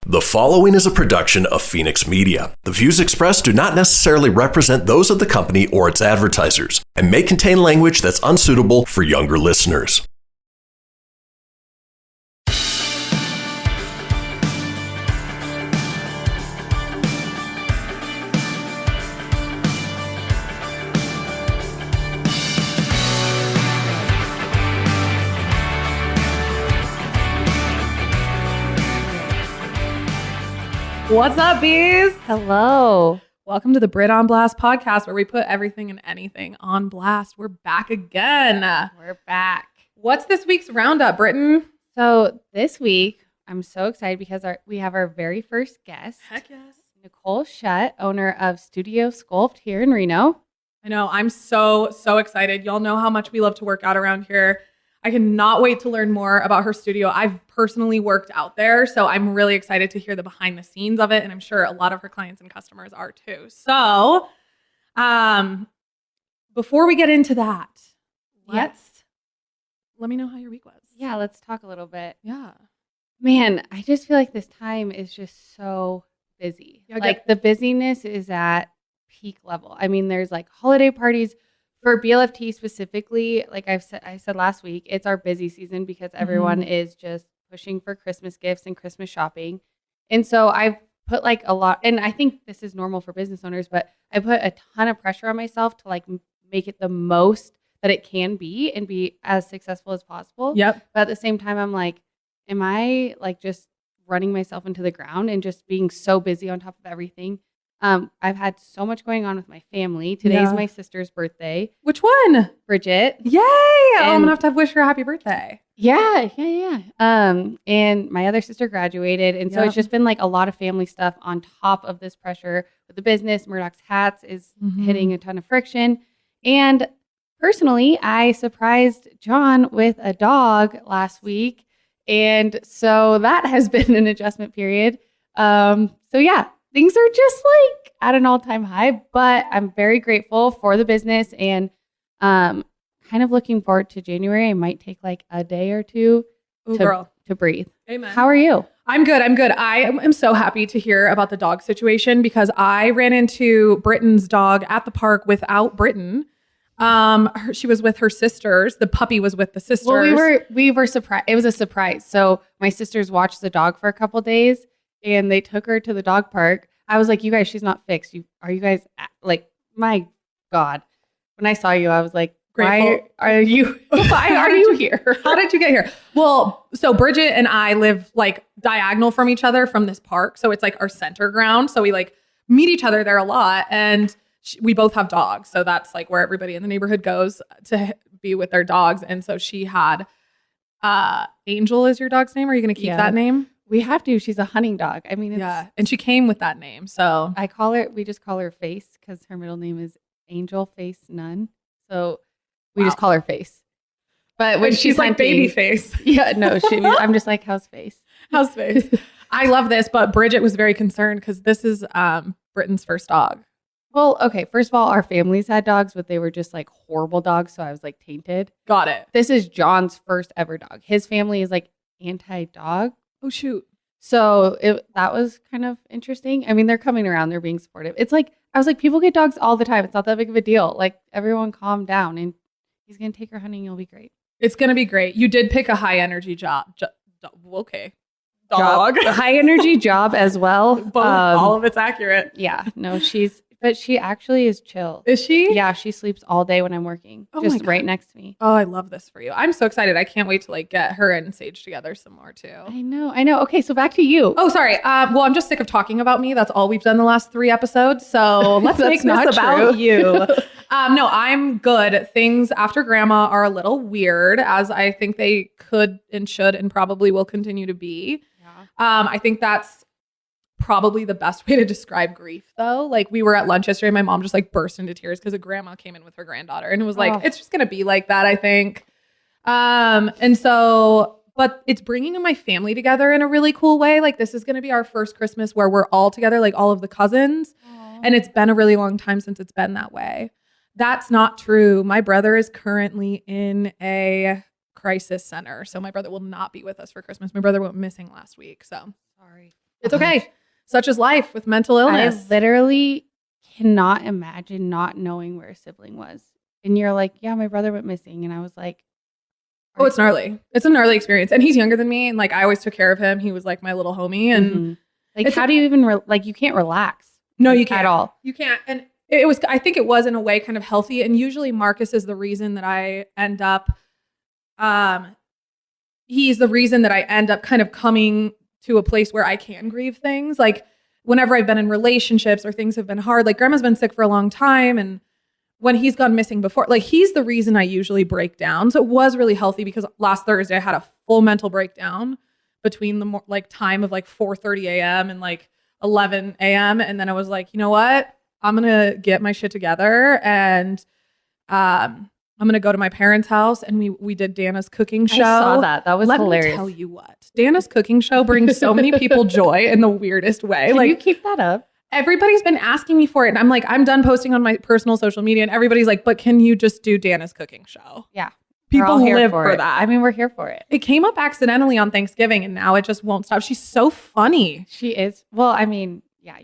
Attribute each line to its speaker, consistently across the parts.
Speaker 1: The following is a production of Fenix Media. The views expressed do not necessarily represent those of the company or its advertisers and may contain language that's unsuitable for younger listeners.
Speaker 2: What's up, bees?
Speaker 3: Hello.
Speaker 2: Welcome to the Britt on Blast podcast, where we put everything and anything on blast. We're back again.
Speaker 3: We're back.
Speaker 2: What's this week's roundup, Britton?
Speaker 3: So this week, I'm so excited because we have our very first guest.
Speaker 2: Heck yes.
Speaker 3: Nicole Shutt, owner of Studio Sculpt here in Reno.
Speaker 2: I know. I'm so excited. Y'all know how much we love to work out around here. I cannot wait to learn more about her studio. I've personally worked out there, so I'm really excited to hear the behind the scenes of it, and I'm sure a lot of her clients and customers are too. So, before we get into that, let me know how your week was.
Speaker 3: Yeah, let's talk a little bit.
Speaker 2: Yeah.
Speaker 3: Man, I just feel like this time is just so busy. Yeah, the busyness is at peak level. I mean, there's like holiday parties. For BLFT specifically, like I said last week, it's our busy season because everyone is just pushing for Christmas gifts and Christmas shopping. And so I've put like a lot, and I think this is normal for business owners, but I put a ton of pressure on myself to like make it the most that it can be and be as successful as possible.
Speaker 2: Yep.
Speaker 3: But at the same time, I'm like, am I like just running myself into the ground and just being so busy on top of everything? I've had so much going on with my family. Today's my sister's birthday.
Speaker 2: Which one?
Speaker 3: Bridget.
Speaker 2: Yay! I'm gonna have to wish her a happy birthday.
Speaker 3: Yeah. And my other sister graduated, and so it's just been like a lot of family stuff on top of this pressure with the business. Murdoch's Hats is hitting a ton of friction, and personally, I surprised John with a dog last week, and so that has been an adjustment period. So yeah. Things are just like at an all-time high, but I'm very grateful for the business and kind of looking forward to January. I might take like a day or two to breathe.
Speaker 2: Amen.
Speaker 3: How are you?
Speaker 2: I'm good. I am so happy to hear about the dog situation because I ran into Britton's dog at the park without Britton. She was with her sisters. The puppy was with the sisters.
Speaker 3: Well, we were surprised. It was a surprise. So my sisters watched the dog for a couple days. And they took her to the dog park. I was like, you guys, she's not fixed. Are you guys like, my God. When I saw you, I was like,
Speaker 2: grateful.
Speaker 3: Why are you here?
Speaker 2: How did you get here? Well, so Bridget and I live like diagonal from each other from this park. So it's like our center ground. So we like meet each other there a lot. And we both have dogs. So that's like where everybody in the neighborhood goes to be with their dogs. And so she had, Angel is your dog's name. Are you going to keep that name?
Speaker 3: We have to. She's a hunting dog. I mean,
Speaker 2: and she came with that name. So
Speaker 3: we just call her Face because her middle name is Angel Face None. So we just call her Face. But when she's
Speaker 2: like
Speaker 3: hunting,
Speaker 2: baby face.
Speaker 3: Yeah, no, I'm just like, how's Face?
Speaker 2: How's Face? I love this, but Bridget was very concerned because this is Britton's first dog.
Speaker 3: Well, okay. First of all, our families had dogs, but they were just like horrible dogs. So I was like tainted.
Speaker 2: Got it.
Speaker 3: This is John's first ever dog. His family is like anti-dog.
Speaker 2: Oh, shoot.
Speaker 3: So that was kind of interesting. I mean, they're coming around. They're being supportive. It's like, I was like, people get dogs all the time. It's not that big of a deal. Like, everyone calm down. And he's going to take her hunting. It'll be great.
Speaker 2: It's going to be great. You did pick a high energy job. Okay. Dog.
Speaker 3: High energy job as well.
Speaker 2: Both, all of it's accurate.
Speaker 3: Yeah. No, but she actually is chill.
Speaker 2: Is she?
Speaker 3: Yeah, she sleeps all day when I'm working, just right next to me.
Speaker 2: Oh, I love this for you. I'm so excited. I can't wait to like get her and Sage together some more too.
Speaker 3: I know. Okay, so back to you.
Speaker 2: Oh, sorry. Well, I'm just sick of talking about me. That's all we've done the last 3 episodes. So let's make this about you. No, I'm good. Things after grandma are a little weird, as I think they could and should and probably will continue to be. Yeah. I think that's probably the best way to describe grief though. Like we were at lunch yesterday, my mom just like burst into tears because a grandma came in with her granddaughter and it was like, it's just going to be like that, I think. And so, but it's bringing my family together in a really cool way. Like this is going to be our first Christmas where we're all together, like all of the cousins. Aww. And it's been a really long time since it's been that way. That's not true. My brother is currently in a crisis center. So my brother will not be with us for Christmas. My brother went missing last week. So
Speaker 3: sorry.
Speaker 2: It's okay. Such is life with mental illness.
Speaker 3: I literally cannot imagine not knowing where a sibling was. And you're like, yeah, my brother went missing. And I was like,
Speaker 2: oh, it's gnarly. It's a gnarly experience. And he's younger than me. And like, I always took care of him. He was like my little homie. And
Speaker 3: like, how do you even, you can't relax.
Speaker 2: No, you can't.
Speaker 3: At all.
Speaker 2: You can't. And I think it was in a way kind of healthy. And usually Marcus is the reason that I end up, he's the reason that I end up kind of coming to a place where I can grieve things. Like whenever I've been in relationships or things have been hard, like grandma's been sick for a long time. And when he's gone missing before, like he's the reason I usually break down. So it was really healthy because last Thursday I had a full mental breakdown between the time of like 4:30 a.m. and like 11 a.m. And then I was like, you know what? I'm going to get my shit together and I'm going to go to my parents' house. And we did Dana's cooking show.
Speaker 3: I saw that. That was hilarious.
Speaker 2: Let me tell you what, Dana's cooking show brings so many people joy in the weirdest way.
Speaker 3: Can you keep that up?
Speaker 2: Everybody's been asking me for it. And I'm like, I'm done posting on my personal social media. And everybody's like, but can you just do Dana's cooking show?
Speaker 3: Yeah.
Speaker 2: People live for that.
Speaker 3: I mean, we're here for it.
Speaker 2: It came up accidentally on Thanksgiving and now it just won't stop. She's so funny.
Speaker 3: She is. Well, I mean, yeah,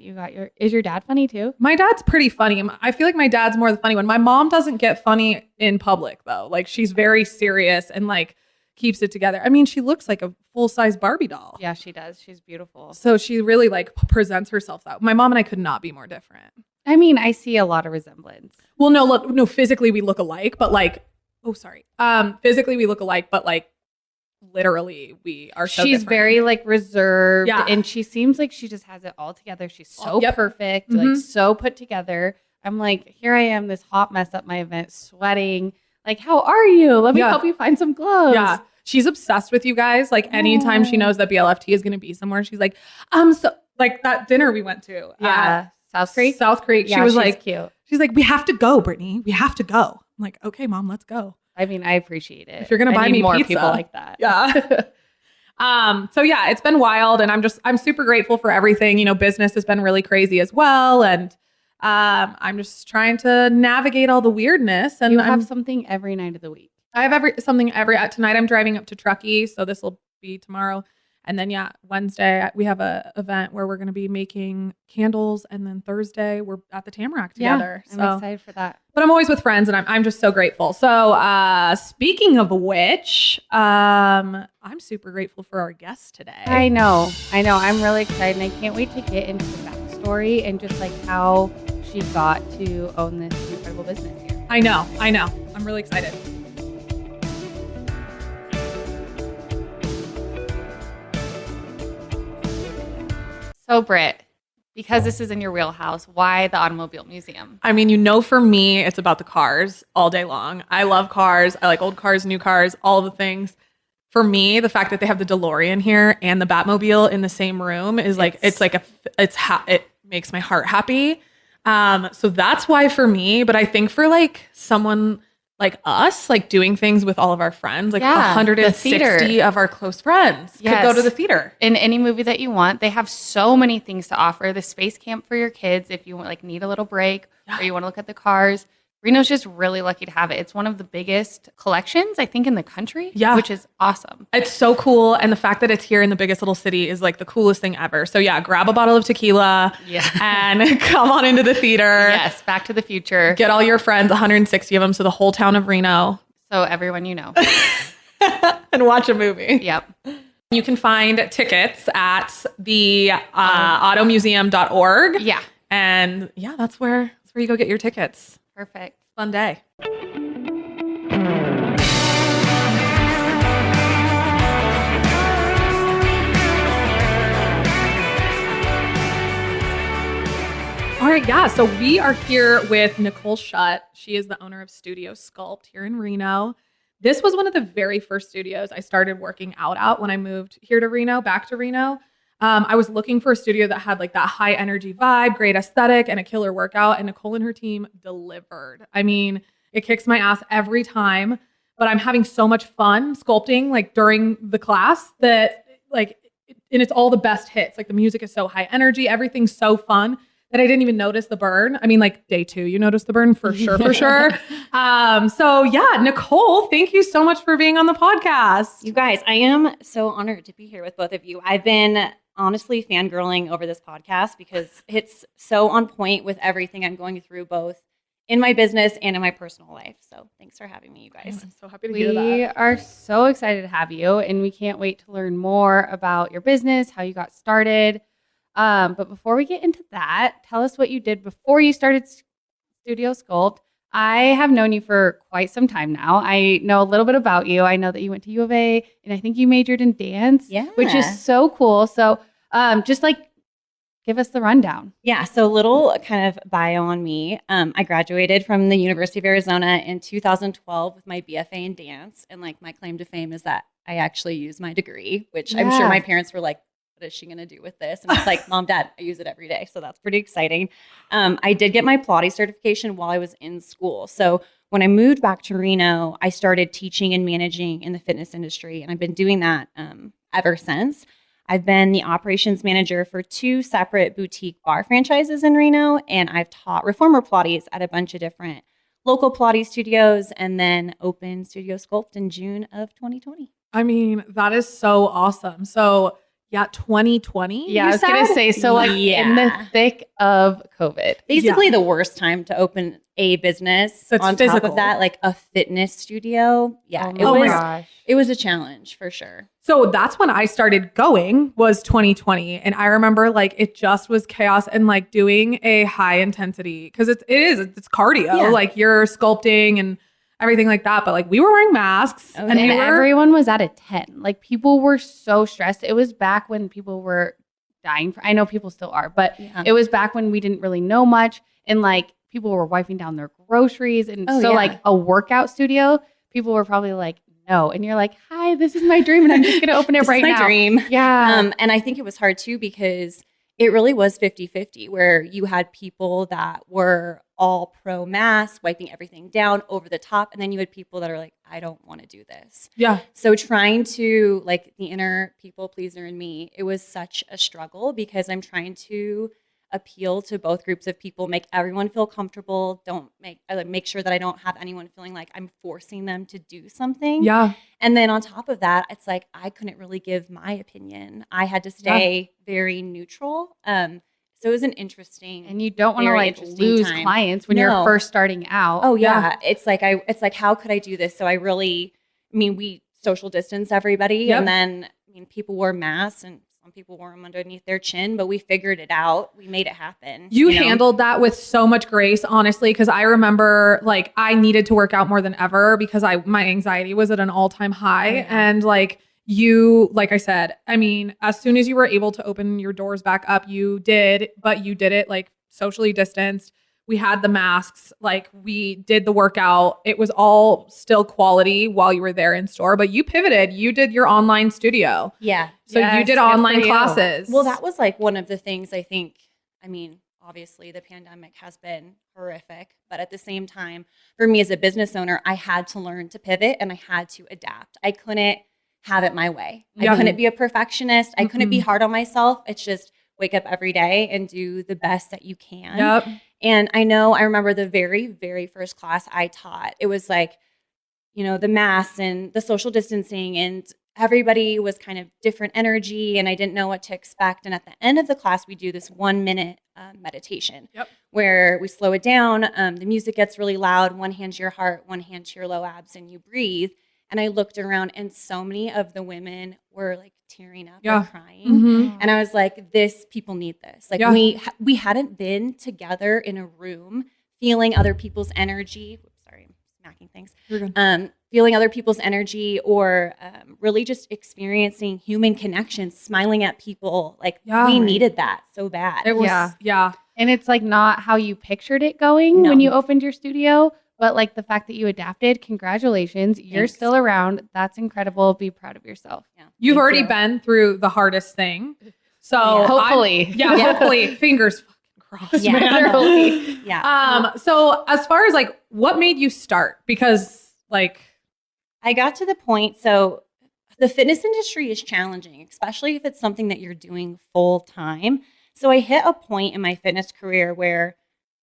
Speaker 3: is your dad funny too?
Speaker 2: My dad's pretty funny. I feel like my dad's more the funny one. My mom doesn't get funny in public though. Like she's very serious and like keeps it together. I mean, she looks like a full-size Barbie doll.
Speaker 3: Yeah, she does. She's beautiful.
Speaker 2: So she really like presents herself that. My mom and I could not be more different.
Speaker 3: I mean, I see a lot of resemblance.
Speaker 2: Well, no, physically we look alike, but like, physically we look alike, but like literally we are so
Speaker 3: she's
Speaker 2: different.
Speaker 3: Very like reserved and she seems like she just has it all together. She's so perfect, like so put together. I'm like, here I am, this hot mess at my event, sweating. Like, how are you? Let me help you find some clothes. Yeah.
Speaker 2: She's obsessed with you guys. Like anytime she knows that BLFT is going to be somewhere, she's like, so like that dinner we went to.
Speaker 3: Yeah. South Creek.
Speaker 2: Yeah, she was like,
Speaker 3: cute.
Speaker 2: She's like, we have to go, Brittany. We have to go. I'm like, okay, mom, let's go.
Speaker 3: I mean, I appreciate it.
Speaker 2: If you're going to buy me
Speaker 3: more
Speaker 2: pizza.
Speaker 3: people like that.
Speaker 2: Yeah. So yeah, it's been wild and I'm super grateful for everything. You know, business has been really crazy as well. And I'm just trying to navigate all the weirdness. And
Speaker 3: you have something every night of the week.
Speaker 2: I have something tonight I'm driving up to Truckee. So this will be tomorrow. And then Wednesday we have a event where we're going to be making candles. And then Thursday we're at the Tamarack together.
Speaker 3: Yeah, I'm excited for that.
Speaker 2: But I'm always with friends and I'm just so grateful. So speaking of which, I'm super grateful for our guest today.
Speaker 3: I know. I'm really excited. And I can't wait to get into the backstory and just like how she got to own this incredible business here.
Speaker 2: I know. I'm really excited.
Speaker 3: So Britt, because this is in your wheelhouse, why the Automobile Museum?
Speaker 2: I mean, for me, it's about the cars all day long. I love cars. I like old cars, new cars, all the things. For me, the fact that they have the DeLorean here and the Batmobile in the same room is like, it makes my heart happy. So that's why for me, but I think for like someone like us, like doing things with all of our friends, like 160 of our close friends could go to the theater.
Speaker 3: In any movie that you want, they have so many things to offer. The space camp for your kids, if you like need a little break or you want to look at the cars. Reno's just really lucky to have it. It's one of the biggest collections, I think, in the country, which is awesome.
Speaker 2: It's so cool. And the fact that it's here in the biggest little city is like the coolest thing ever. So yeah, grab a bottle of tequila and come on into the theater.
Speaker 3: Yes, Back to the Future.
Speaker 2: Get all your friends, 160 of them, so the whole town of Reno.
Speaker 3: So everyone you know.
Speaker 2: And watch a movie.
Speaker 3: Yep.
Speaker 2: You can find tickets at the automuseum.org.
Speaker 3: Yeah.
Speaker 2: And yeah, that's where you go get your tickets.
Speaker 3: Perfect.
Speaker 2: Fun day. All right, yeah. So we are here with Nicole Shutt. She is the owner of Studio Sculpt here in Reno. This was one of the very first studios I started working out at when I moved here to Reno, back to Reno. I was looking for a studio that had like that high energy vibe, great aesthetic, and a killer workout. And Nicole and her team delivered. I mean, it kicks my ass every time, but I'm having so much fun sculpting like during the class that like, and it's all the best hits. Like the music is so high energy, everything's so fun that I didn't even notice the burn. I mean, like day 2, you noticed the burn for sure. So yeah, Nicole, thank you so much for being on the podcast.
Speaker 4: You guys, I am so honored to be here with both of you. I've been honestly fangirling over this podcast because it's so on point with everything I'm going through, both in my business and in my personal life. So thanks for having me, you guys.
Speaker 2: I'm so happy to hear that.
Speaker 3: We are so excited to have you, and we can't wait to learn more about your business, how you got started. But before we get into that, tell us what you did before you started Studio Sculpt. I have known you for quite some time now. I know a little bit about you. I know that you went to U of A, and I think you majored in dance, which is so cool. So just like, give us the rundown.
Speaker 4: Yeah, so a little kind of bio on me. I graduated from the University of Arizona in 2012 with my BFA in dance. And like my claim to fame is that I actually used my degree, which I'm sure my parents were like, what is she going to do with this? And it's like, Mom, Dad, I use it every day. So that's pretty exciting. I did get my Pilates certification while I was in school. So when I moved back to Reno, I started teaching and managing in the fitness industry. And I've been doing that ever since. I've been the operations manager for 2 separate boutique bar franchises in Reno, and I've taught reformer Pilates at a bunch of different local Pilates studios, and then opened Studio Sculpt in June of 2020.
Speaker 2: I mean, that is so awesome. So yeah, 2020.
Speaker 3: Yeah, I was going to say, so like in the thick of COVID.
Speaker 4: Basically the worst time to open a business.
Speaker 2: So it's
Speaker 4: on
Speaker 2: physical.
Speaker 4: top of that, like a fitness studio. Yeah, it was a challenge for sure.
Speaker 2: So that's when I started going, was 2020. And I remember like it just was chaos and like doing a high intensity, because it's cardio, like you're sculpting and everything like that. But like we were wearing masks
Speaker 3: and everyone was at a 10. Like people were so stressed. It was back when people were dying. I know people still are, but it was back when we didn't really know much. And like people were wiping down their groceries. And like a workout studio, people were probably like, no. And you're like, hi, this is my dream. And I'm just going to open it right now.
Speaker 4: This is my dream.
Speaker 3: Yeah.
Speaker 4: And I think it was hard too, because it really was 50-50, where you had people that were all pro mask, wiping everything down over the top. And then you had people that are like, I don't want to do this.
Speaker 2: Yeah.
Speaker 4: So trying to, like, the inner people pleaser in me, it was such a struggle, because I'm trying to appeal to both groups of people, make everyone feel comfortable, make sure that I don't have anyone feeling like I'm forcing them to do something.
Speaker 2: Yeah.
Speaker 4: And then on top of that, it's like I couldn't really give my opinion. I had to stay very neutral. So it was an interesting,
Speaker 3: and you don't want to like lose clients when you're first starting out.
Speaker 4: Oh yeah. It's like how could I do this? So we social distance everybody, and then people wore masks, and some people wore them underneath their chin, but we figured it out. We made it happen.
Speaker 2: You handled that with so much grace, honestly, because I remember like I needed to work out more than ever because my anxiety was at an all-time high. And like I said, I mean, as soon as you were able to open your doors back up, you did it like socially distanced. We had the masks, like we did the workout. It was all still quality while you were there in store, but you pivoted. You did your online studio.
Speaker 4: Yeah.
Speaker 2: So you did online classes.
Speaker 4: Well, that was like one of the things I think, obviously the pandemic has been horrific, but at the same time, for me as a business owner, I had to learn to pivot and I had to adapt. I couldn't have it my way. I couldn't be a perfectionist. I couldn't be hard on myself. It's just wake up every day and do the best that you can.
Speaker 2: Yep.
Speaker 4: And I remember the very, very first class I taught, it was like, the masks and the social distancing, and everybody was kind of different energy, and I didn't know what to expect. And at the end of the class, we do this 1-minute meditation where we slow it down. The music gets really loud. One hand to your heart, one hand to your low abs, and you breathe. And I looked around, and so many of the women were like tearing up and crying. And I was like, people need this. Like we hadn't been together in a room feeling other people's energy. Sorry, I'm smacking things. Feeling other people's energy, or really just experiencing human connection, smiling at people. Like we needed that so bad.
Speaker 2: It was,
Speaker 3: And it's like not how you pictured it going when you opened your studio. But like the fact that you adapted, congratulations. You're still around. That's incredible. Be proud of yourself.
Speaker 2: Yeah. You've already been through the hardest thing. So
Speaker 3: hopefully.
Speaker 2: Hopefully. Fingers fucking crossed.
Speaker 4: Yeah.
Speaker 2: So as far as like what made you start? Because like
Speaker 4: I got to the point, so the fitness industry is challenging, especially if it's something that you're doing full time. So I hit a point in my fitness career where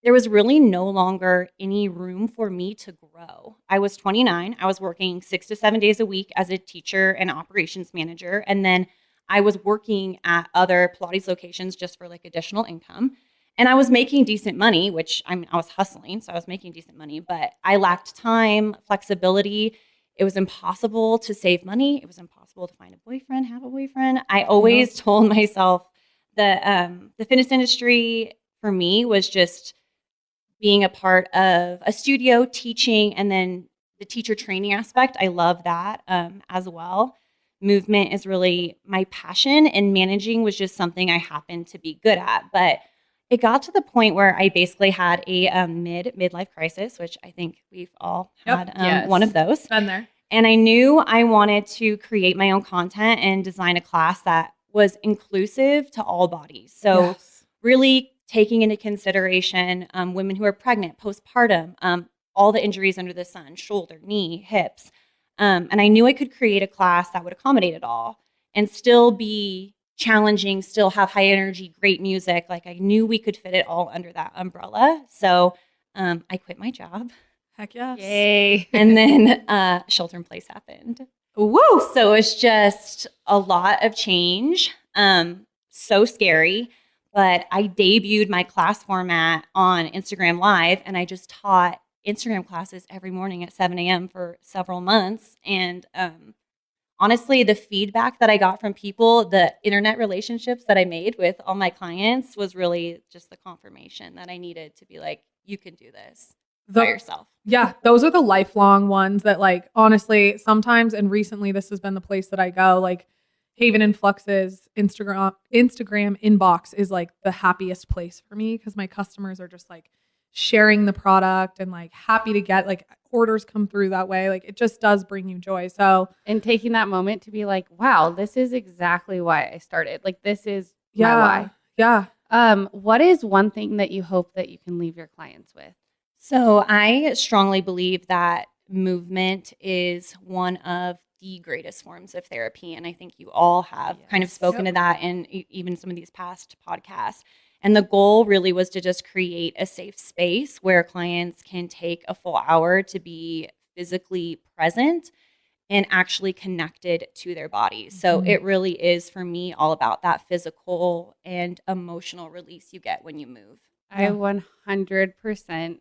Speaker 4: there was really no longer any room for me to grow. I was 29. I was working 6 to 7 days a week as a teacher and operations manager. And then I was working at other Pilates locations just for like additional income. And I was making decent money, which I was hustling. So I was making decent money, but I lacked time, flexibility. It was impossible to save money. It was impossible to find a boyfriend, have a boyfriend. I always told myself that the fitness industry for me was just being a part of a studio, teaching, and then the teacher training aspect. I love that as well. Movement is really my passion, and managing was just something I happened to be good at. But it got to the point where I basically had a midlife crisis, which I think we've all had one of those.
Speaker 2: Been there.
Speaker 4: And I knew I wanted to create my own content and design a class that was inclusive to all bodies. So really taking into consideration women who are pregnant, postpartum, all the injuries under the sun, shoulder, knee, hips. And I knew I could create a class that would accommodate it all and still be challenging, still have high energy, great music. Like I knew we could fit it all under that umbrella. So I quit my job.
Speaker 2: Heck yes.
Speaker 4: Yay. And then shelter in place happened.
Speaker 2: Woo!
Speaker 4: So it's just a lot of change. So scary. But I debuted my class format on Instagram Live, and I just taught Instagram classes every morning at 7 a.m. for several months. And honestly, the feedback that I got from people, the internet relationships that I made with all my clients was really just the confirmation that I needed to be like, you can do this by yourself.
Speaker 2: Yeah, those are the lifelong ones that like, honestly, sometimes, and recently this has been the place that I go, like Haven and Flux's Instagram inbox is like the happiest place for me because my customers are just like sharing the product and like happy to get like orders come through that way. Like it just does bring you joy. So,
Speaker 3: and taking that moment to be like, wow, this is exactly why I started. Like this is my why.
Speaker 2: Yeah.
Speaker 3: What is one thing that you hope that you can leave your clients with?
Speaker 4: So I strongly believe that movement is one of the greatest forms of therapy. And I think you all have kind of spoken to that in even some of these past podcasts. And the goal really was to just create a safe space where clients can take a full hour to be physically present and actually connected to their bodies. So it really is for me all about that physical and emotional release you get when you move.
Speaker 3: I 100%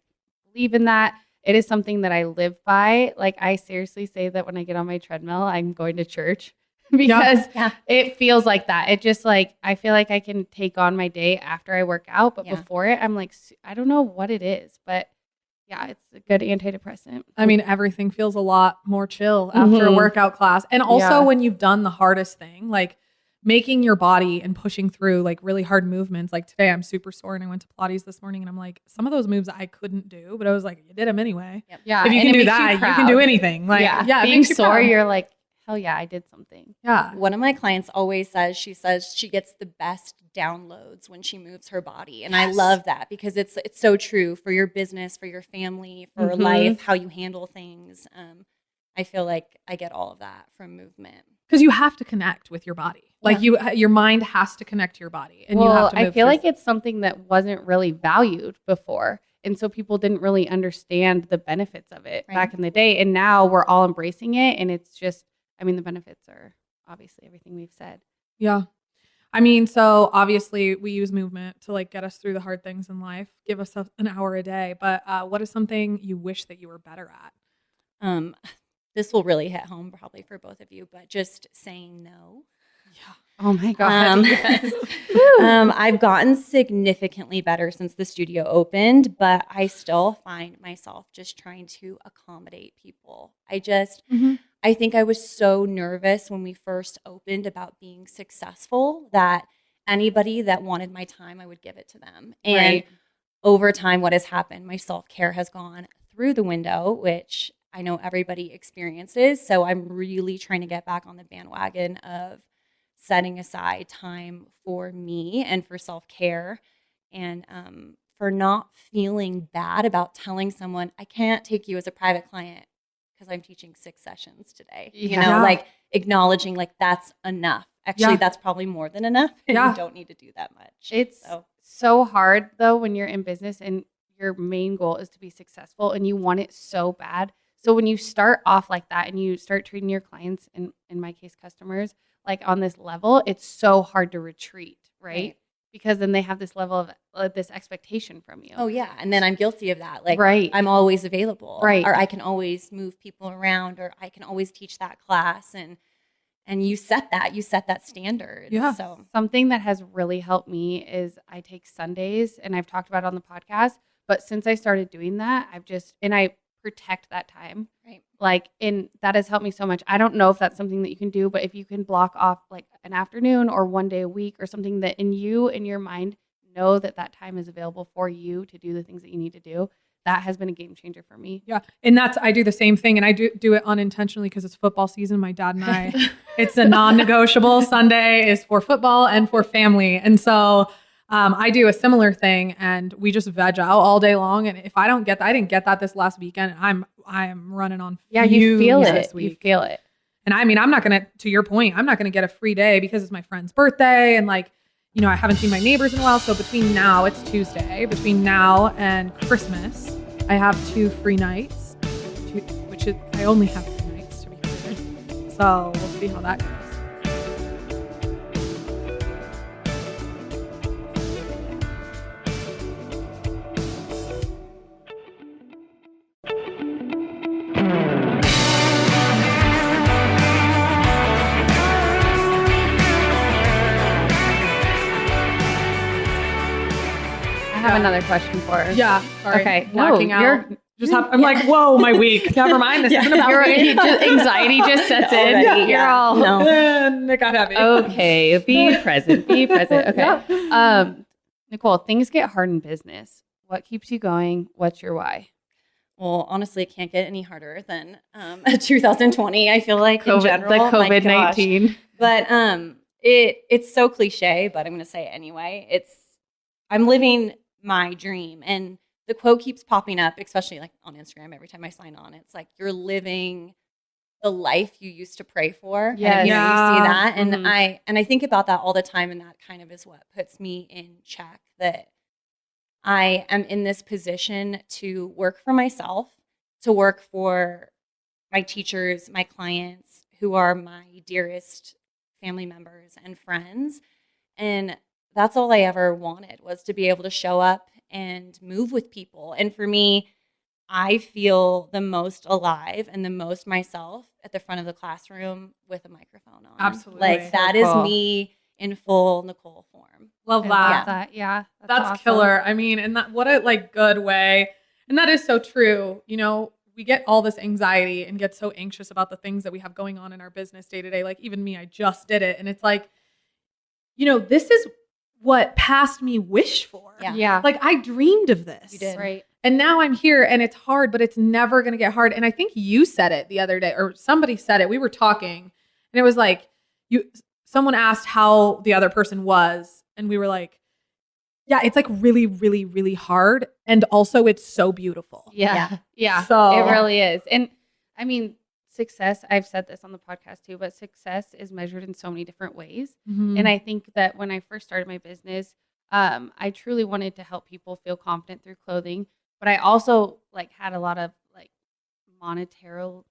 Speaker 3: believe in that. It is something that I live by. Like I seriously say that when I get on my treadmill, I'm going to church because it feels like that. It just like, I feel like I can take on my day after I work out, but before it, I'm like, I don't know what it is, but yeah, it's a good antidepressant.
Speaker 2: I mean, everything feels a lot more chill after a workout class. And also when you've done the hardest thing, like making your body and pushing through like really hard movements. Like today I'm super sore and I went to Pilates this morning and I'm like, some of those moves I couldn't do, but I was like, you did them anyway.
Speaker 4: Yep.
Speaker 3: Yeah.
Speaker 2: If you can do that, you can do anything. Like,
Speaker 3: being sore, you're like, hell yeah, I did something.
Speaker 2: Yeah.
Speaker 4: One of my clients always says she gets the best downloads when she moves her body. And I love that because it's so true for your business, for your family, for life, how you handle things. I feel like I get all of that from movement.
Speaker 2: Because you have to connect with your body. Like your mind has to connect to your body. And you have to move
Speaker 3: I feel like it's something that wasn't really valued before. And so people didn't really understand the benefits of it back in the day. And now we're all embracing it. And it's just, I mean, the benefits are obviously everything we've said.
Speaker 2: Yeah. I mean, so obviously we use movement to like get us through the hard things in life, give us an hour a day. But what is something you wish that you were better at?
Speaker 4: This will really hit home probably for both of you, but just saying no.
Speaker 2: Yeah.
Speaker 3: Oh my God.
Speaker 4: I've gotten significantly better since the studio opened, but I still find myself just trying to accommodate people. I think I was so nervous when we first opened about being successful that anybody that wanted my time, I would give it to them. And over time, what has happened, my self-care has gone through the window, which I know everybody experiences. So I'm really trying to get back on the bandwagon of setting aside time for me and for self-care and for not feeling bad about telling someone, I can't take you as a private client because I'm teaching 6 sessions today. You know, like acknowledging like that's enough. Actually, that's probably more than enough. And you don't need to do that much.
Speaker 3: It's so hard though when you're in business and your main goal is to be successful and you want it so bad. So when you start off like that and you start treating your clients, and in my case, customers, like on this level, it's so hard to retreat, right? Because then they have this level of this expectation from you.
Speaker 4: Oh yeah. And then I'm guilty of that. Like I'm always available.
Speaker 3: Right.
Speaker 4: Or I can always move people around, or I can always teach that class. And you set that standard.
Speaker 2: Yeah.
Speaker 4: So
Speaker 3: something that has really helped me is I take Sundays, and I've talked about it on the podcast, but since I started doing that, I protect that time.
Speaker 4: Right.
Speaker 3: Like, and that has helped me so much. I don't know if that's something that you can do, but if you can block off like an afternoon or one day a week or something that in your mind, know that time is available for you to do the things that you need to do, that has been a game changer for me.
Speaker 2: Yeah. And I do the same thing, and I do it unintentionally because it's football season. My dad and I, it's a non-negotiable. Sunday is for football and for family. And so I do a similar thing, and we just veg out all day long. And if I didn't get that this last weekend, I'm running on fumes
Speaker 3: you feel it.
Speaker 2: this week.
Speaker 3: You feel it.
Speaker 2: And I mean, to your point, I'm not going to get a free day because it's my friend's birthday. And like, I haven't seen my neighbors in a while. So between now, it's Tuesday, between now and Christmas, I have 2 free nights, I only have 3 nights to be clear. So we'll see how that goes.
Speaker 3: I have another question for her.
Speaker 2: Yeah. Sorry.
Speaker 3: Okay.
Speaker 2: Blacking out. I'm like, whoa, my week. Never mind. This isn't about me.
Speaker 3: Anxiety just sets in.
Speaker 4: Already,
Speaker 3: You're all
Speaker 2: And it got heavy.
Speaker 3: okay. Be present. Be present. Okay. Nicole, things get hard in business. What keeps you going? What's your why?
Speaker 4: Well, honestly, it can't get any harder than 2020. I feel like in general,
Speaker 3: the COVID-19.
Speaker 4: But it's so cliche, but I'm going to say it anyway. I'm living my dream, and the quote keeps popping up, especially like on Instagram every time I sign on. It's like, you're living the life you used to pray for.
Speaker 3: Yes.
Speaker 4: And, you see that, and
Speaker 3: Mhm.
Speaker 4: I think about that all the time, and that kind of is what puts me in check, that I am in this position to work for myself, to work for my teachers, my clients, who are my dearest family members and friends. And that's all I ever wanted, was to be able to show up and move with people. And for me, I feel the most alive and the most myself at the front of the classroom with a microphone on.
Speaker 2: Absolutely.
Speaker 4: Like, that is me in full Nicole form.
Speaker 2: Love
Speaker 3: I
Speaker 2: that.
Speaker 3: love that. Yeah.
Speaker 2: That's
Speaker 3: awesome.
Speaker 2: killer. I mean, and that, what a like good way. And that is so true. We get all this anxiety and get so anxious about the things that we have going on in our business day to day. Like, even me, I just did it. And it's like, this is what past me wished for.
Speaker 3: Yeah.
Speaker 2: Like, I dreamed of this.
Speaker 4: You did.
Speaker 3: Right.
Speaker 2: And now I'm here, and it's hard, but it's never going to get hard. And I think you said it the other day, or somebody said it. We were talking, and it was like, someone asked how the other person was, and we were like, yeah, it's like really, really, really hard. And also it's so beautiful.
Speaker 3: Yeah. Yeah.
Speaker 2: So
Speaker 3: it really is. And I mean, success, I've said this on the podcast too, but success is measured in so many different ways.
Speaker 2: Mhm.
Speaker 3: And I think that when I first started my business, I truly wanted to help people feel confident through clothing, but I also had a lot of monetary,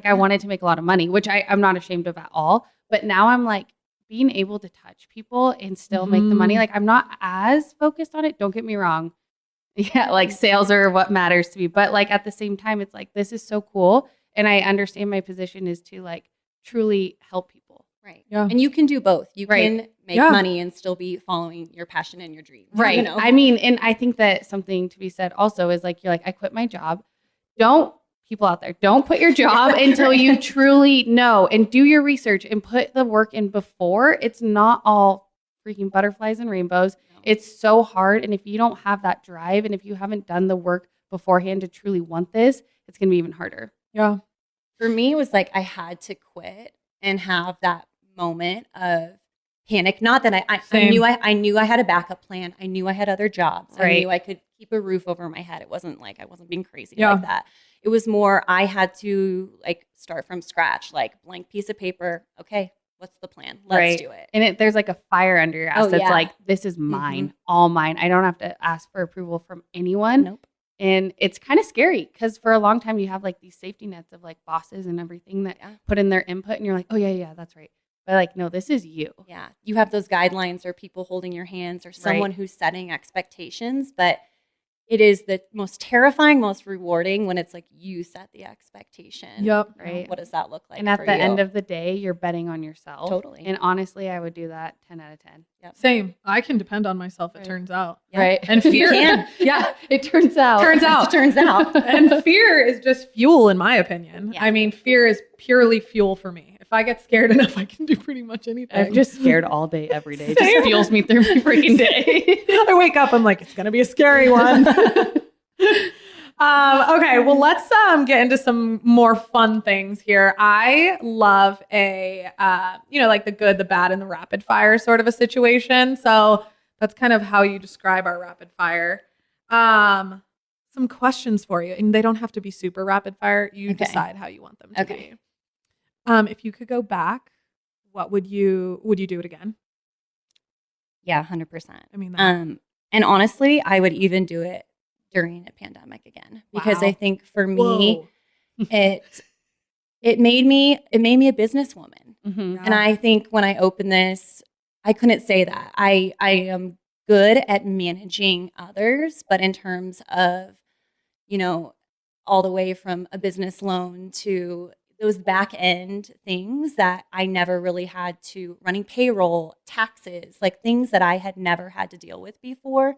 Speaker 3: I wanted to make a lot of money, which I'm not ashamed of at all. But now I'm being able to touch people and still make the money. I'm not as focused on it. Don't get me wrong. Yeah, sales are what matters to me. But at the same time, it's this is so cool. And I understand my position is to truly help people.
Speaker 4: Right.
Speaker 2: Yeah.
Speaker 4: And you can do both. You
Speaker 3: Right.
Speaker 4: can make money and still be following your passion and your dreams.
Speaker 3: Right. I mean, and I think that something to be said also is you're I quit my job. People out there, don't quit your job until you truly know, and do your research and put the work in before. It's not all freaking butterflies and rainbows.
Speaker 4: No.
Speaker 3: It's so hard. And if you don't have that drive, and if you haven't done the work beforehand to truly want this, it's going to be even harder.
Speaker 2: Yeah.
Speaker 4: For me, it was I had to quit and have that moment of panic. Not that I knew I had a backup plan. I knew I had other jobs.
Speaker 3: Right.
Speaker 4: I knew I could keep a roof over my head. It wasn't I wasn't being crazy
Speaker 2: Yeah.
Speaker 4: like that. It was more, I had to start from scratch, blank piece of paper. Okay, what's the plan? Let's do it.
Speaker 3: And there's a fire under your ass
Speaker 4: Oh,
Speaker 3: that's
Speaker 4: yeah.
Speaker 3: this is mine, all mine. I don't have to ask for approval from anyone.
Speaker 4: Nope.
Speaker 3: And it's kind of scary because for a long time you have like these safety nets of like bosses and everything that put in their input and you're like, oh yeah, that's right. But like, no, this is you.
Speaker 4: Yeah. You have those guidelines or people holding your hands or someone who's setting expectations, but it is the most terrifying, most rewarding when it's like you set the expectation.
Speaker 2: Yep.
Speaker 4: Right. What does that look like?
Speaker 3: And at the end of the day, you're betting on yourself.
Speaker 4: Totally.
Speaker 3: And honestly, I would do that 10 out of 10.
Speaker 4: Yep.
Speaker 2: Same. I can depend on myself, it turns out.
Speaker 4: Yeah.
Speaker 3: Right.
Speaker 2: And fear.
Speaker 4: can.
Speaker 2: Yeah.
Speaker 3: It turns out.
Speaker 2: Turns out. And fear is just fuel, in my opinion.
Speaker 4: Yeah.
Speaker 2: I mean, fear is purely fuel for me. If I get scared enough, I can do pretty much anything.
Speaker 3: I'm just scared all day, every day. It just fuels me through my freaking day.
Speaker 2: I wake up, I'm like, it's going to be a scary one. Okay, well, let's get into some more fun things here. I love a, like the good, the bad, and the rapid fire sort of a situation. So that's kind of how you describe our rapid fire. Some questions for you, and they don't have to be super rapid fire. You decide how you want them to be. If you could go back, what would you do it again?
Speaker 4: Yeah, 100%.
Speaker 2: I mean,
Speaker 4: and honestly, I would even do it during a pandemic again, because I think for me, it made me a businesswoman.
Speaker 3: Mm-hmm.
Speaker 4: And I think when I opened this, I couldn't say that. I am good at managing others, but in terms of, all the way from a business loan to those back end things that I never really had to, running payroll, taxes, like things that I had never had to deal with before.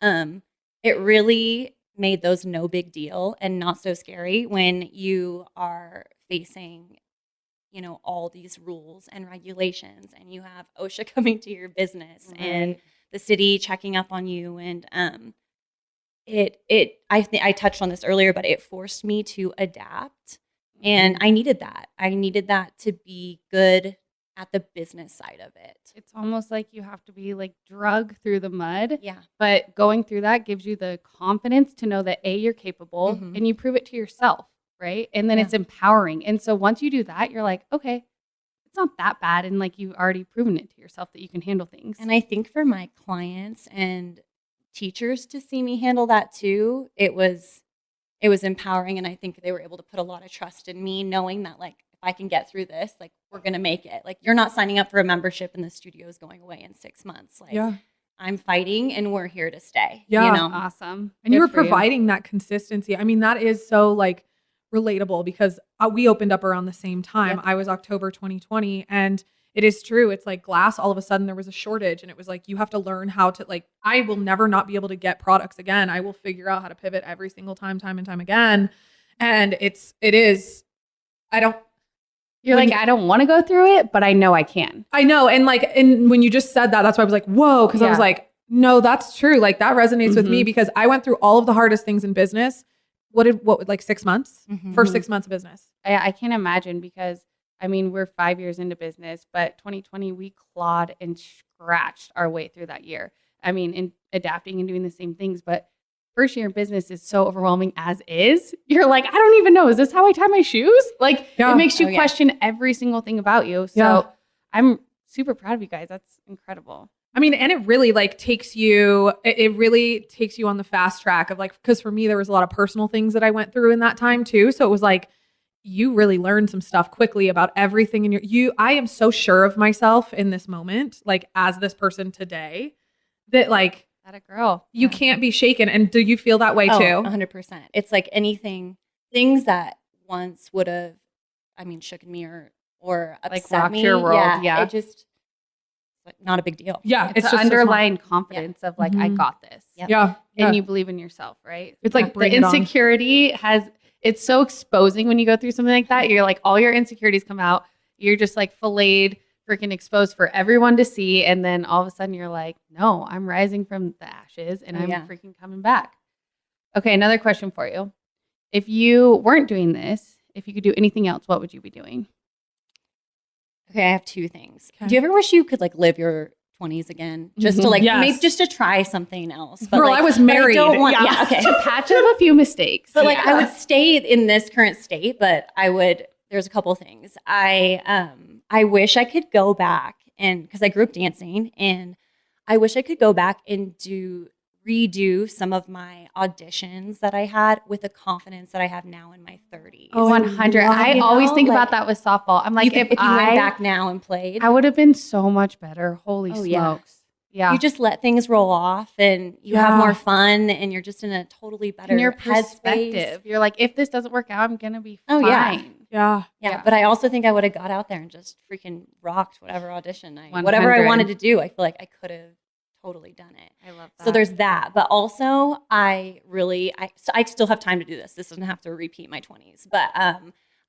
Speaker 4: It really made those no big deal and not so scary when you are facing, all these rules and regulations, and you have OSHA coming to your business and the city checking up on you. And I touched on this earlier, but it forced me to adapt. And I needed that. I needed that to be good at the business side of it.
Speaker 3: It's almost like you have to be like drug through the mud.
Speaker 4: Yeah.
Speaker 3: But going through that gives you the confidence to know that you're capable and you prove it to yourself, right? And then it's empowering. And so once you do that, you're like, okay, it's not that bad. And like you've already proven it to yourself that you can handle things.
Speaker 4: And I think for my clients and teachers to see me handle that too, it was empowering. And I think they were able to put a lot of trust in me, knowing that like, if I can get through this, like we're going to make it. Like you're not signing up for a membership and the studio is going away in 6 months. Like I'm fighting and we're here to stay.
Speaker 2: Yeah.
Speaker 3: Awesome.
Speaker 2: And you were providing that consistency. I mean, that is so like relatable because we opened up around the same time. Yep. I was October 2020 and it is true. It's like glass. All of a sudden there was a shortage and it was like, you have to learn how to like, I will never not be able to get products again. I will figure out how to pivot every single time and time again. And
Speaker 3: You're like, I don't want to go through it, but I know I can.
Speaker 2: I know. And like, when you just said that, that's why I was like, whoa. Cause I was like, no, that's true. Like that resonates with me because I went through all of the hardest things in business. Like 6 months? First 6 months of business.
Speaker 3: I can't imagine because I mean, we're 5 years into business, but 2020, we clawed and scratched our way through that year. I mean, in adapting and doing the same things, but first year in business is so overwhelming as is. You're like, I don't even know. Is this how I tie my shoes? Like it makes you question every single thing about you. So I'm super proud of you guys. That's incredible.
Speaker 2: I mean, and it really like takes you on the fast track of like, because for me, there was a lot of personal things that I went through in that time too. So it was like, you really learned some stuff quickly about everything in I am so sure of myself in this moment, like as this person today that like,
Speaker 3: that a girl,
Speaker 2: you can't be shaken. And do you feel that way too?
Speaker 4: 100%. It's like things that once would have, shooken me or upset
Speaker 3: like rocked
Speaker 4: me.
Speaker 3: Your world. Yeah.
Speaker 4: It just, not a big deal.
Speaker 2: Yeah.
Speaker 3: It's just underlying confidence of like, I got this.
Speaker 4: Yep.
Speaker 2: Yeah.
Speaker 3: And you believe in yourself, right?
Speaker 2: It's like
Speaker 3: the insecurity it's so exposing when you go through something like that. You're like, all your insecurities come out. You're just like filleted, freaking exposed for everyone to see. And then all of a sudden you're like, no, I'm rising from the ashes and I'm freaking coming back. Okay. Another question for you. If you weren't doing this, if you could do anything else, what would you be doing?
Speaker 4: Okay. I have two things. Okay. Do you ever wish you could like live your 20s again, just to like maybe just to try something else?
Speaker 2: But girl, like, I was married.
Speaker 4: I don't want, okay.
Speaker 3: To patch up a few mistakes.
Speaker 4: But like I would stay in this current state, but there's a couple things. I wish I could go back and because I grew up dancing and I wish I could go back and do redo some of my auditions that I had with the confidence that I have now in my 30s.
Speaker 3: Oh, 100. I always think about that with softball. I'm like,
Speaker 4: if you went back now and played,
Speaker 3: I would have been so much better. Holy smokes. Yeah.
Speaker 4: You just let things roll off and you have more fun and you're just in a totally better
Speaker 3: your
Speaker 4: perspective.
Speaker 3: You're like, if this doesn't work out, I'm going to be
Speaker 4: fine.
Speaker 3: Yeah.
Speaker 4: But I also think I would have got out there and just freaking rocked whatever audition whatever I wanted to do. I feel like I could have totally done it.
Speaker 3: I love that.
Speaker 4: So there's that. But also I still have time to do this. This doesn't have to repeat my 20s. But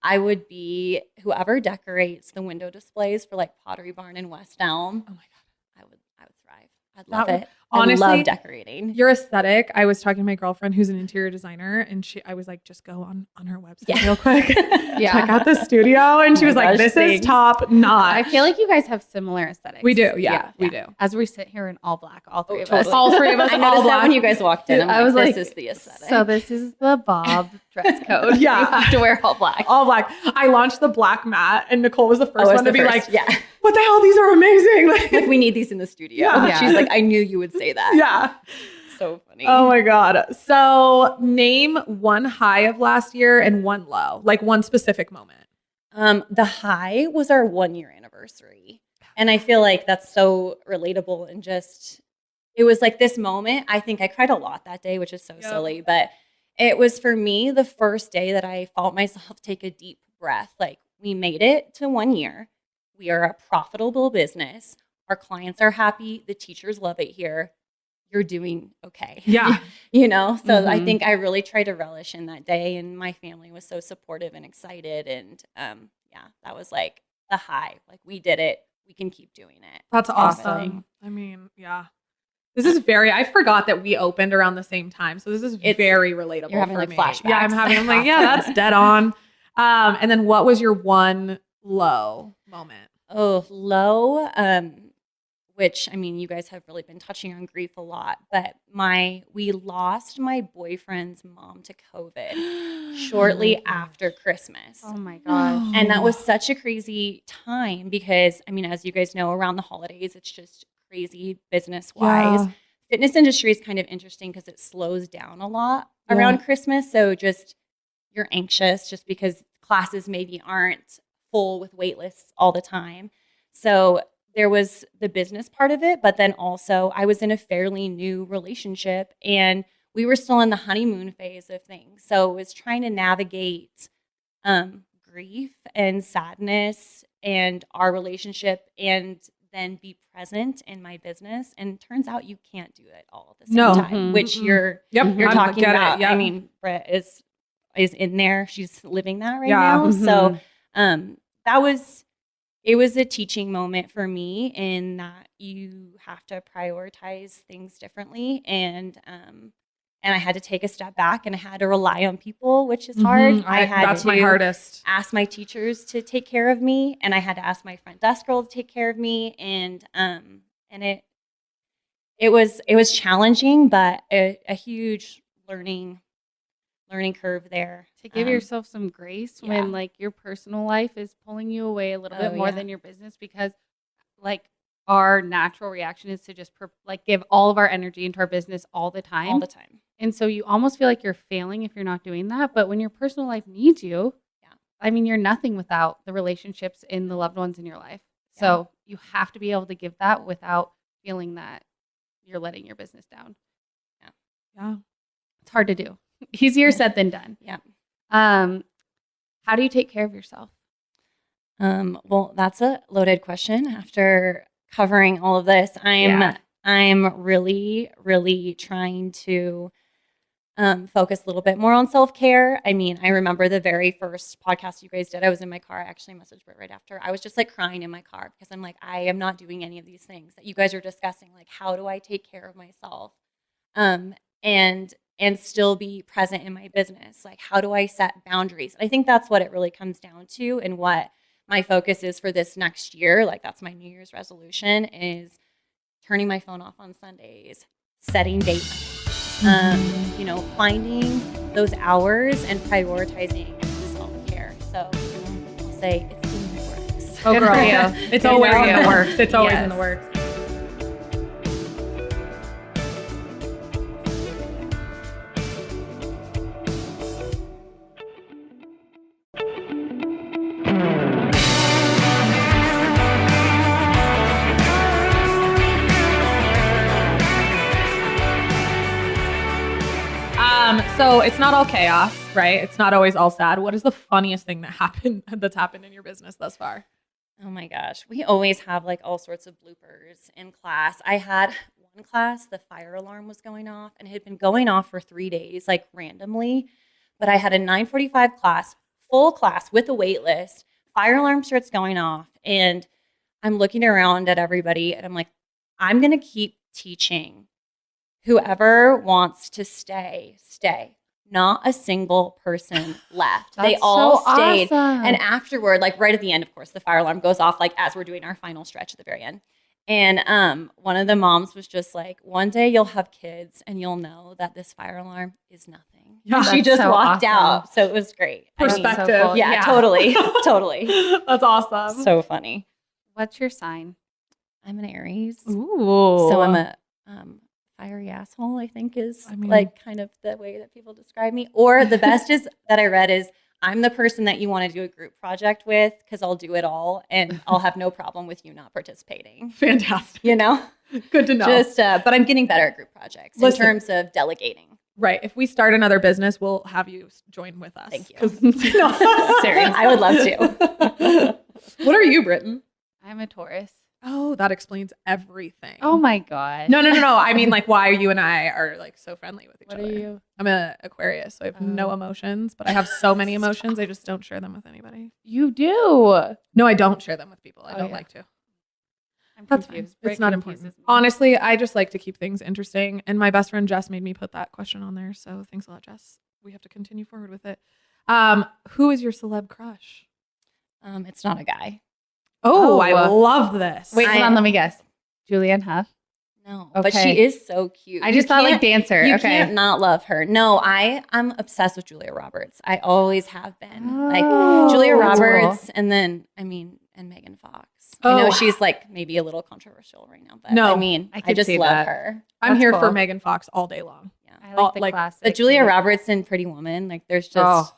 Speaker 4: I would be whoever decorates the window displays for like Pottery Barn in West Elm. Oh my God. I would thrive. I'd love it.
Speaker 2: Honestly,
Speaker 4: I love decorating.
Speaker 2: Your aesthetic. I was talking to my girlfriend who's an interior designer, and I was like, just go on her website real quick. Check out the studio. And she was like, this is top notch.
Speaker 3: I feel like you guys have similar aesthetics.
Speaker 2: We do. Yeah, we do.
Speaker 3: As we sit here in all black, all three of us.
Speaker 2: All three of us.
Speaker 4: I noticed that when you guys walked in.
Speaker 3: I was like,
Speaker 4: this is the aesthetic.
Speaker 3: So this is the Bob dress code. You have to wear all black.
Speaker 2: All black. I launched the black mat, and Nicole was the first one to be like, what the hell? These are amazing.
Speaker 4: Like we need these in the studio. She's like, I knew you would say that.
Speaker 2: Yeah.
Speaker 4: So funny.
Speaker 2: Oh my God. So name one high of last year and one low, like one specific moment.
Speaker 4: The high was our 1-year anniversary. And I feel like that's so relatable and just, it was like this moment. I think I cried a lot that day, which is so silly, but it was for me the first day that I felt myself take a deep breath. Like we made it to 1 year. We are a profitable business. Our clients are happy. The teachers love it here. You're doing okay.
Speaker 2: Yeah.
Speaker 4: So I think I really tried to relish in that day, and my family was so supportive and excited. And that was like the high. Like we did it. We can keep doing it.
Speaker 2: That's awesome. I mean, this is I forgot that we opened around the same time. So this is very relatable.
Speaker 4: You're having
Speaker 2: for
Speaker 4: like
Speaker 2: me.
Speaker 4: flashbacks.
Speaker 2: Yeah, I'm like, that's dead on. And then what was your one low moment?
Speaker 4: Oh, low. Which, I mean, you guys have really been touching on grief a lot, but we lost my boyfriend's mom to COVID shortly after Christmas.
Speaker 3: Oh my gosh.
Speaker 4: And that was such a crazy time because, I mean, as you guys know, around the holidays, it's just crazy business-wise. Fitness industry is kind of interesting because it slows down a lot around Christmas. So just you're anxious just because classes maybe aren't full with wait lists all the time. So there was the business part of it, but then also I was in a fairly new relationship and we were still in the honeymoon phase of things. So it was trying to navigate grief and sadness and our relationship and then be present in my business. And turns out you can't do it all at the same time, which you're talking about. I mean, Britt is in there. She's living that right now. So it was a teaching moment for me in that you have to prioritize things differently. And I had to take a step back and I had to rely on people, which is hard.
Speaker 2: That's my hardest.
Speaker 4: Ask my teachers to take care of me. And I had to ask my front desk girl to take care of me. And it was challenging, but a huge learning curve there.
Speaker 3: To give yourself some grace when like your personal life is pulling you away a little bit more than your business, because like our natural reaction is to just give all of our energy into our business all the time. And so you almost feel like you're failing if you're not doing that. But when your personal life needs you, I mean, you're nothing without the relationships and the loved ones in your life. So you have to be able to give that without feeling that you're letting your business down.
Speaker 2: Yeah.
Speaker 3: It's hard to do. Easier said than done.
Speaker 4: Yeah.
Speaker 3: How do you take care of yourself?
Speaker 4: Well, that's a loaded question. After covering all of this, I'm really, really trying to focus a little bit more on self-care. I mean, I remember the very first podcast you guys did. I was in my car. I actually messaged Britt right after. I was just like crying in my car because I'm like, I am not doing any of these things that you guys are discussing. Like, how do I take care of myself? And still be present in my business? Like, how do I set boundaries? I think that's what it really comes down to, and what my focus is for this next year. Like, that's my New Year's resolution, is turning my phone off on Sundays, setting date night, finding those hours and prioritizing self-care. So I'll say it's in the works.
Speaker 2: Oh, girl, it's always in the works. It's always in the works. So it's not all chaos, right? It's not always all sad. What is the funniest thing that's happened in your business thus far?
Speaker 4: Oh my gosh. We always have like all sorts of bloopers in class. I had one class, the fire alarm was going off, and it had been going off for 3 days, like randomly. But I had a 9:45 class, full class with a wait list. Fire alarm starts going off, and I'm looking around at everybody, and I'm like, I'm going to keep teaching. Whoever wants to stay, stay. Not a single person left. They all stayed.
Speaker 3: Awesome.
Speaker 4: And afterward, like right at the end, of course, the fire alarm goes off like as we're doing our final stretch at the very end. And one of the moms was just like, one day you'll have kids and you'll know that this fire alarm is nothing.
Speaker 2: Yeah,
Speaker 4: she just
Speaker 3: so
Speaker 4: walked
Speaker 3: awesome.
Speaker 4: out. So it was great.
Speaker 2: Perspective.
Speaker 3: So cool.
Speaker 4: Yeah, totally. Totally.
Speaker 2: That's awesome.
Speaker 4: So funny.
Speaker 3: What's your sign?
Speaker 4: I'm an Aries.
Speaker 2: Ooh.
Speaker 4: So I'm a fiery asshole, I think is like kind of the way that people describe me. Or the best is that I read is I'm the person that you want to do a group project with because I'll do it all and I'll have no problem with you not participating.
Speaker 2: Fantastic.
Speaker 4: You know?
Speaker 2: Good to know.
Speaker 4: Just, but I'm getting better at group projects in terms of delegating.
Speaker 2: Right. If we start another business, we'll have you join with us.
Speaker 4: Thank you.
Speaker 2: Seriously.
Speaker 4: I would love to.
Speaker 2: What are you, Britton?
Speaker 3: I'm a Taurus.
Speaker 2: Oh, that explains everything.
Speaker 3: Oh my God.
Speaker 2: No. I mean, like, why you and I are like so friendly with each
Speaker 3: What
Speaker 2: other.
Speaker 3: are you?
Speaker 2: I'm an Aquarius, so I have no emotions, but I have so many emotions. I just don't share them with anybody.
Speaker 3: You do.
Speaker 2: No, I don't share them with people. I don't
Speaker 3: yeah.
Speaker 2: like to.
Speaker 3: I'm
Speaker 2: That's
Speaker 3: confused.
Speaker 2: fine.
Speaker 3: Britt
Speaker 2: It's not
Speaker 3: confuses
Speaker 2: important.
Speaker 3: me.
Speaker 2: Honestly, I just like to keep things interesting. And my best friend Jess made me put that question on there. So thanks a lot, Jess. We have to continue forward with it. Who is your celeb crush?
Speaker 4: It's not a guy.
Speaker 2: Oh,
Speaker 3: Oh,
Speaker 2: I love this.
Speaker 3: Wait, hold on. Let me guess. Julianne Hough.
Speaker 4: No,
Speaker 3: Okay.
Speaker 4: but she is so cute.
Speaker 3: I just thought like dancer.
Speaker 4: You
Speaker 3: Okay.
Speaker 4: can't not love her. No, I'm obsessed with Julia Roberts. I always have been. Like
Speaker 3: Oh,
Speaker 4: Julia
Speaker 3: that's
Speaker 4: Roberts,
Speaker 3: cool.
Speaker 4: and then and Megan Fox. I know she's like maybe a little controversial right now, but
Speaker 2: No,
Speaker 4: I
Speaker 3: could
Speaker 4: just
Speaker 3: see
Speaker 4: love
Speaker 3: that.
Speaker 4: her.
Speaker 2: I'm
Speaker 3: That's
Speaker 2: here
Speaker 3: cool.
Speaker 2: for Megan Fox all day long.
Speaker 4: Yeah,
Speaker 3: I like the
Speaker 2: like,
Speaker 3: classic.
Speaker 4: but Julia Roberts in Pretty Woman, like there's just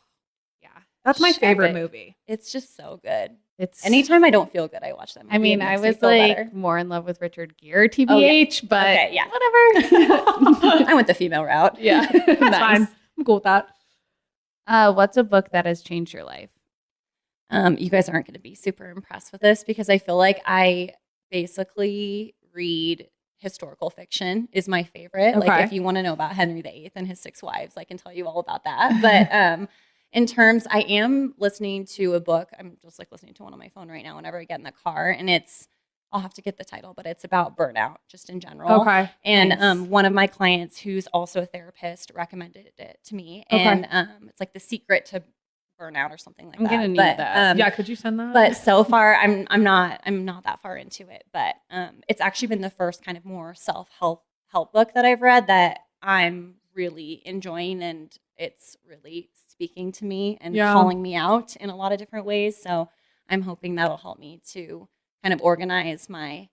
Speaker 3: Yeah.
Speaker 2: That's my favorite
Speaker 3: Epic.
Speaker 2: movie.
Speaker 4: it's just so good.
Speaker 3: It's
Speaker 4: Anytime I don't feel good, I watch that movie.
Speaker 3: I mean,
Speaker 4: It
Speaker 3: I
Speaker 4: makes me
Speaker 3: was
Speaker 4: feel
Speaker 3: like
Speaker 4: better.
Speaker 3: more in love with Richard Gere, TBH, but
Speaker 4: Okay, yeah.
Speaker 3: whatever.
Speaker 4: I went the female route.
Speaker 3: Yeah.
Speaker 2: That's
Speaker 3: Nice.
Speaker 2: fine. I'm cool with that.
Speaker 3: What's a book that has changed your life?
Speaker 4: You guys aren't going to be super impressed with this because I feel like I basically read historical fiction is my favorite.
Speaker 2: Okay.
Speaker 4: Like if you want to know about Henry VIII and his 6 wives, I can tell you all about that. But in terms, I am listening to a book. I'm just like listening to one on my phone right now whenever I get in the car. And I'll have to get the title, but it's about burnout just in general.
Speaker 2: Okay.
Speaker 4: And
Speaker 3: Nice.
Speaker 4: one of my clients who's also a therapist recommended it to me.
Speaker 2: Okay.
Speaker 4: And it's like The Secret to Burnout or something like
Speaker 3: I'm
Speaker 4: that.
Speaker 3: gonna need
Speaker 4: But,
Speaker 3: that.
Speaker 2: Yeah, could you send that?
Speaker 4: but so far I'm not that far into it. But it's actually been the first kind of more self-help book that I've read that I'm really enjoying, and it's really speaking to me and calling me out in a lot of different ways. So I'm hoping that'll help me to kind of organize my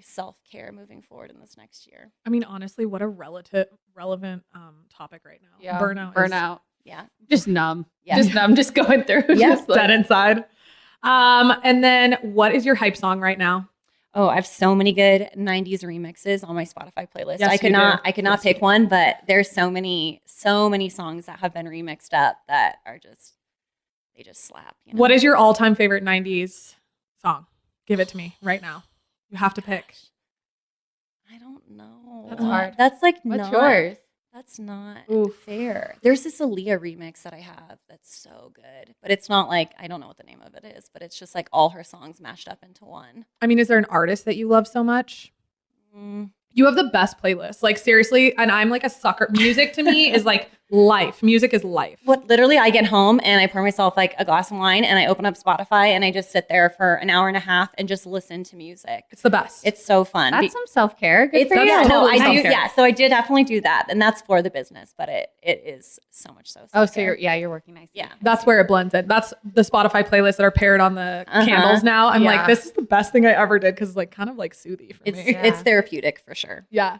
Speaker 4: self-care moving forward in this next year.
Speaker 2: I mean, honestly, what a relevant topic right now.
Speaker 3: Yeah.
Speaker 2: Burnout.
Speaker 4: Yeah.
Speaker 3: Just numb.
Speaker 4: Yeah.
Speaker 3: Just numb. Just going through.
Speaker 4: Yeah.
Speaker 3: Just like-
Speaker 2: Dead inside. And then what is your hype song right now?
Speaker 4: Oh, I have so many good 90s remixes on my Spotify playlist.
Speaker 2: Yes,
Speaker 4: I could
Speaker 2: you
Speaker 4: not
Speaker 2: do.
Speaker 4: pick
Speaker 2: Yes, you
Speaker 4: one, but there's so many songs that have been remixed up that are they just slap. You know?
Speaker 2: What is your all-time favorite 90s song? Give it to me right now. You have to pick.
Speaker 4: I don't know.
Speaker 3: That's hard.
Speaker 4: That's like
Speaker 3: What's
Speaker 4: not,
Speaker 3: yours?
Speaker 4: That's not
Speaker 2: Oof.
Speaker 4: fair. There's this Aaliyah remix that I have that's so good, but it's not like, I don't know what the name of it is, but it's just like all her songs mashed up into one.
Speaker 2: I mean, is there an artist that you love so much?
Speaker 4: Mm.
Speaker 2: You have the best playlist. Like, seriously, and I'm like a sucker. Music to me is like life. Music is life.
Speaker 4: What literally I get home and I pour myself like a glass of wine and I open up Spotify and I just sit there for an hour and a half and just listen to music.
Speaker 2: It's the best.
Speaker 4: It's so fun.
Speaker 3: That's some self-care. Good
Speaker 4: It's
Speaker 3: for you.
Speaker 4: yeah, no,
Speaker 2: totally
Speaker 4: I do.
Speaker 2: self-care.
Speaker 4: Yeah, so I did definitely do that, and that's for the business, but it is so much so.
Speaker 3: Oh, so
Speaker 4: self-care.
Speaker 3: you're working nice.
Speaker 4: Yeah.
Speaker 2: That's where it blends in. That's the Spotify playlists that are paired on the candles now. I'm
Speaker 3: Yeah.
Speaker 2: like, this is the best thing I ever did because it's like kind of like soothy for
Speaker 4: It's
Speaker 2: me.
Speaker 4: it's therapeutic for sure.
Speaker 2: Yeah.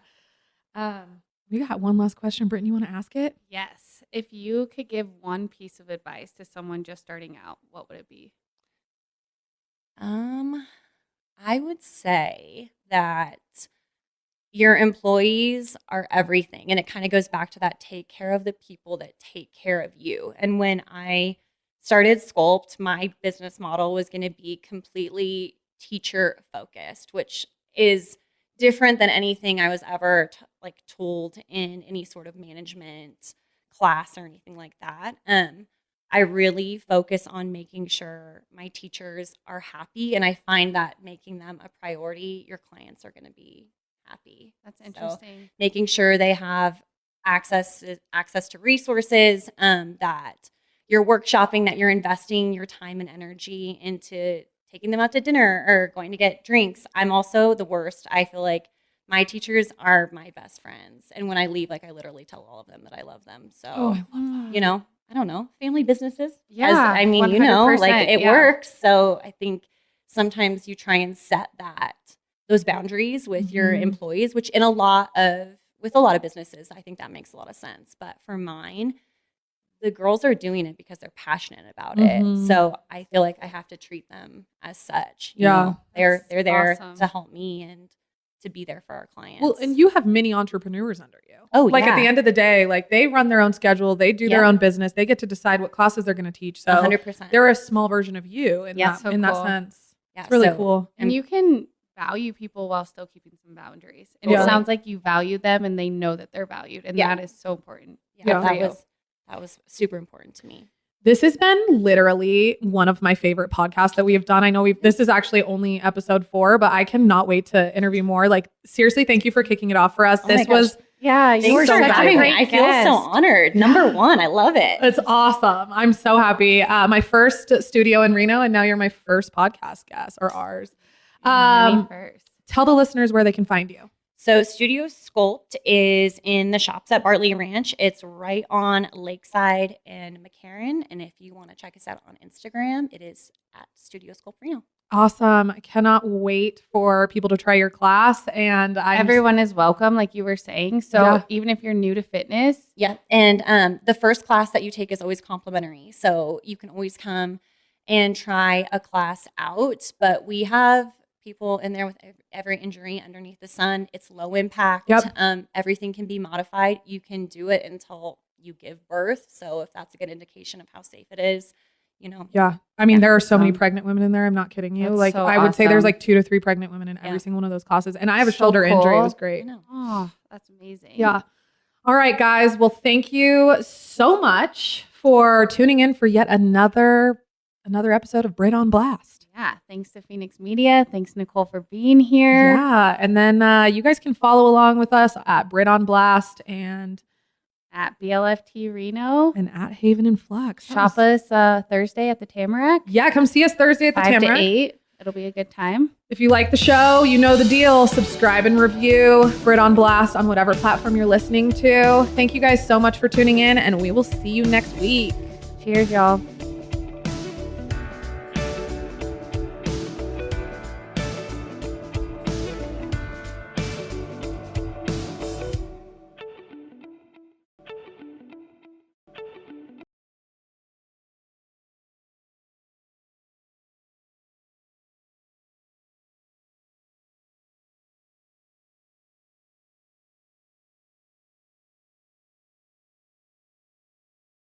Speaker 2: We got one last question. Brittany, you want to ask it?
Speaker 3: Yes. If you could give one piece of advice to someone just starting out, what would it be?
Speaker 4: I would say that your employees are everything. And it kind of goes back to that, take care of the people that take care of you. And when I started Sculpt, my business model was going to be completely teacher focused, which is different than anything I was ever told in any sort of management class or anything like that. I really focus on making sure my teachers are happy, and I find that making them a priority, your clients are going to be happy.
Speaker 3: That's interesting.
Speaker 4: So making sure they have access to resources, that you're workshopping, that you're investing your time and energy into taking them out to dinner or going to get drinks. I'm also the worst. I feel like my teachers are my best friends, and when I leave, I literally tell all of them that I love them. So,
Speaker 2: I love that.
Speaker 4: I don't know, family businesses.
Speaker 3: Yeah,
Speaker 4: It works. So I think sometimes you try and set those boundaries with your employees, which with a lot of businesses, I think that makes a lot of sense. But for mine, the girls are doing it because they're passionate about it. So I feel like I have to treat them as such. You know, they're there to help me and to be there for our clients.
Speaker 2: Well, and you have many entrepreneurs under you.
Speaker 4: Oh,
Speaker 2: at the end of the day, they run their own schedule, they do their own business, they get to decide what classes they're going to teach. So
Speaker 4: 100%.
Speaker 2: They're a small version of you in that sense.
Speaker 4: Yeah,
Speaker 2: it's really cool.
Speaker 3: And you can value people while still keeping some boundaries. And it sounds like you value them and they know that they're valued. And that is so important.
Speaker 4: That was super important to me.
Speaker 2: This has been literally one of my favorite podcasts that we have done. I know this is actually only episode 4, but I cannot wait to interview more. Seriously, thank you for kicking it off for us. This was
Speaker 3: you were
Speaker 4: so having me. I feel so honored. Number one, I love it.
Speaker 2: It's awesome. I'm so happy. My first studio in Reno, and now you're my first podcast guest, or ours.
Speaker 3: First.
Speaker 2: Tell the listeners where they can find you.
Speaker 4: So Studio Sculpt is in the shops at Bartley Ranch. It's right on Lakeside and McCarran. And if you want to check us out on Instagram, it is at Studio Sculpt Reno.
Speaker 2: Awesome. I cannot wait for people to try your class. And
Speaker 3: everyone is welcome, like you were saying. So even if you're new to fitness.
Speaker 4: Yeah. And the first class that you take is always complimentary. So you can always come and try a class out. But we have people in there with every injury underneath the sun. It's low impact. Everything can be modified. You can do it until you give birth. So if that's a good indication of how safe it is,
Speaker 2: Yeah. I mean, there are so many pregnant women in there. I'm not kidding you.
Speaker 3: That's
Speaker 2: I would say there's 2 to 3 pregnant women in every single one of those classes. And I have a shoulder injury. It was great.
Speaker 3: Oh, that's amazing.
Speaker 2: Yeah. All right, guys. Well, thank you so much for tuning in for yet another episode of Britt on Blast.
Speaker 3: Yeah. Thanks to Fenix Media. Thanks, Nicole, for being here.
Speaker 2: Yeah. And then you guys can follow along with us at Britt on Blast and
Speaker 3: at BLFTreno
Speaker 2: and at Haven and Flux.
Speaker 3: Shop us Thursday at the Tamarack.
Speaker 2: Yeah. Come see us Thursday at the
Speaker 3: 5
Speaker 2: Tamarack.
Speaker 3: to 8. It'll be a good time.
Speaker 2: If you like the show, you know the deal. Subscribe and review Britt on Blast on whatever platform you're listening to. Thank you guys so much for tuning in, and we will see you next week.
Speaker 3: Cheers, y'all.